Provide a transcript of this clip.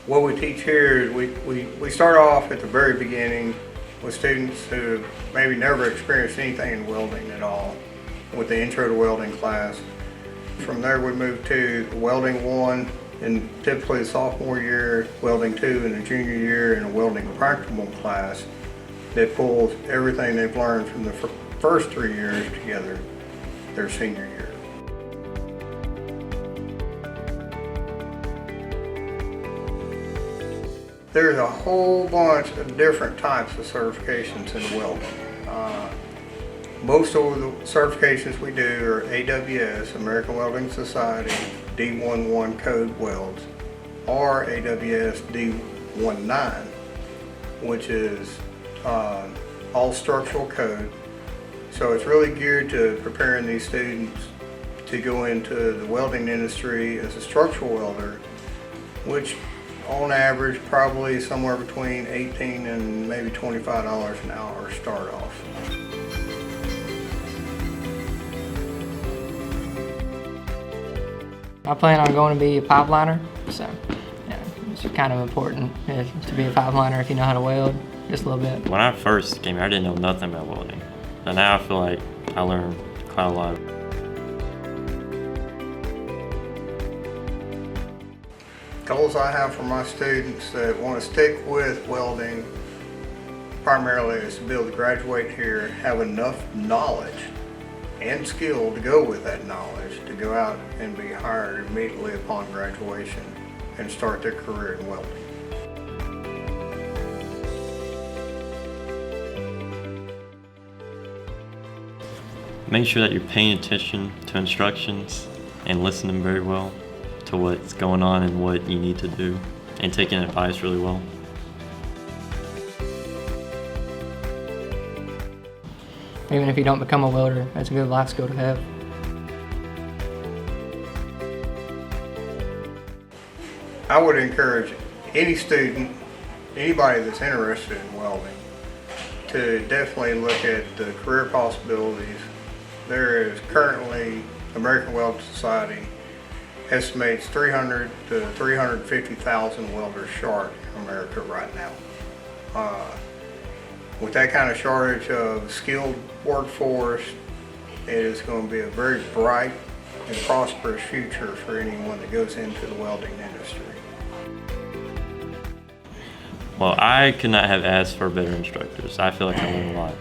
What we teach here is we start off at the very beginning with students who maybe never experienced anything in welding at all with the Intro to Welding class. From there we move to Welding 1 in typically the sophomore year, Welding 2 in the junior year, and a Welding Practical class that pulls everything they've learned from the first 3 years together their senior year. There's a whole bunch of different types of certifications in welding. Most of the certifications we do are AWS, American Welding Society, D11 code welds, or AWS D19, which is all structural code. So it's really geared to preparing these students to go into the welding industry as a structural welder, which on average probably somewhere between $18 and maybe $25 an hour start off. I plan on going to be a pipeliner, so yeah, it's kind of important to be a pipeliner if you know how to weld, just a little bit. When I first came here, I didn't know nothing about welding, but now I feel like I learned quite a lot. Goals I have for my students that want to stick with welding primarily is to be able to graduate here, have enough knowledge and skill to go with that knowledge to go out and be hired immediately upon graduation and start their career in welding. Make sure that you're paying attention to instructions and listening very well to what's going on and what you need to do, and taking advice really well. Even if you don't become a welder, that's a good life skill to have. I would encourage any student, anybody that's interested in welding, to definitely look at the career possibilities. There is currently, American Welding Society estimates 300 to 350,000 welders short in America right now. With that kind of shortage of skilled workforce, it is going to be a very bright and prosperous future for anyone that goes into the welding industry. Well, I could not have asked for better instructors. I feel like I learned a lot.